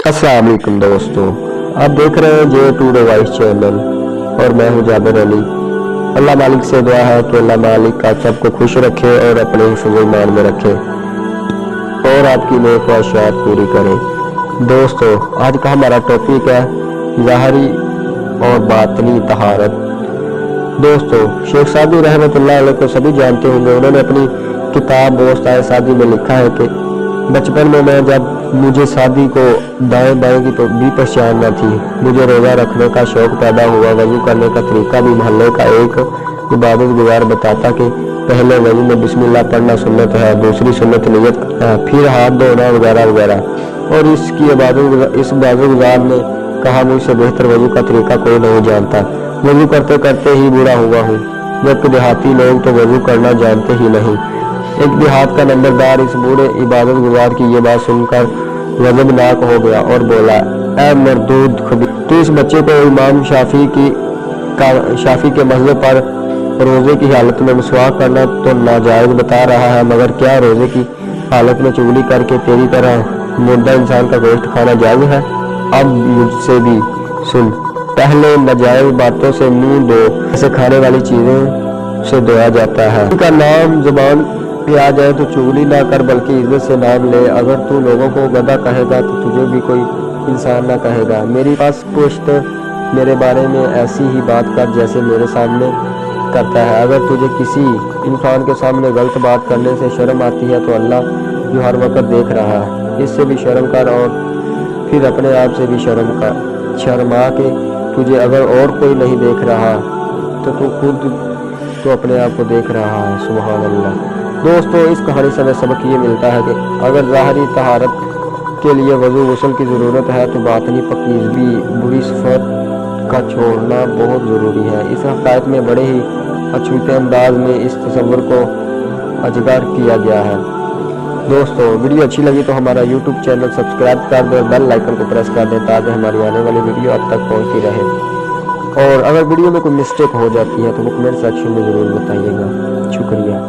अस्सलाम वालेकुम दोस्तों, आप देख रहे हैं जे टू डिवाइस चैनल और मैं हूं जाबिर अली। अल्लाह मालिक से दुआ है कि अल्लाह मालिक आप सबको खुश रखे और अपने हिफ्ज़ ईमान में रखे और आपकी नेक ख्वाहिशात पूरी करे। दोस्तों, आज का हमारा टॉपिक है ज़ाहरी और बातनी तहारत। दोस्तों, शेख सादी रहमतुल्लाह अलैह को सभी जानते होंगे। उन्होंने अपनी किताब दोस्त सादी में लिखा है कि बचपन में मैं जब मुझे शादी को दाएं बाएं की तो भी पहचान न थी, मुझे रोज़ा रखने का शौक पैदा हुआ। वज़ू करने का तरीका भी मोहल्ले का एक इबादत गुजार बताता कि पहले वज़ू में बिस्मिल्लाह पढ़ना सुन्नत है, दूसरी सुन्नत नियत है, फिर हाथ धोना वगैरह वगैरह। और इस इबादत गुजार ने कहा, मुझसे बेहतर वज़ू का तरीका कोई नहीं जानता, वज़ू करते करते ही बूढ़ा हुआ हूँ, जबकि देहाती लोग तो वज़ू करना जानते ही नहीं। एक देहात का नंबरदार इस बूढ़े इबादत गुजार की ये बात सुनकर गज़बनाक हो गया और बोला, ऐ मरदूद खबीर, तू इस बच्चे को इमाम शाफी के मज़हब पर रोज़े की हालत में मिसवाक करना तो नाजायज़ बता रहा है, मगर क्या रोज़े की हालत में चुगली करके तेरी तरह मुर्दा इंसान का गोश्त खाना जायज़ है? अब मुझसे भी सुन, पहले नाजायज़ बातों से मुंह धो, ऐसे खाने वाली चीज़ों से धोया जाता है। इनका नाम जुबान पे आ जाए तो चुगली ना कर, बल्कि इज्जत से नाम ले। अगर तू लोगों को गधा कहेगा तो तुझे भी कोई इंसान ना कहेगा। मेरी पास पुश्त मेरे बारे में ऐसी ही बात कर जैसे मेरे सामने करता है। अगर तुझे किसी इंसान के सामने गलत बात करने से शर्म आती है तो अल्लाह जो हर वक्त देख रहा है, इससे भी शर्म कर और फिर अपने आप से भी शर्मा के तुझे अगर और कोई नहीं देख रहा तो तू खुद तो अपने आप को देख रहा है। सुभान अल्लाह। दोस्तों, इस कहानी से हमें सबक ये मिलता है कि अगर ज़ाहरी तहारत के लिए वज़ू गुस्ल की ज़रूरत है तो बातनी पकीज़गी बुरी सिफत का छोड़ना बहुत ज़रूरी है। इस हक़ायत में बड़े ही अछूते अंदाज में इस तस्वर को अजगर किया गया है। दोस्तों, वीडियो अच्छी लगी तो हमारा यूट्यूब चैनल सब्सक्राइब कर दें, बेल आइकन को प्रेस कर दें ताकि हमारी आने वाली वीडियो अब तक पहुँचती रहे। और अगर वीडियो में कोई मिस्टेक हो जाती है तो वो कमेंट सेक्शन में ज़रूर बताइएगा। शुक्रिया।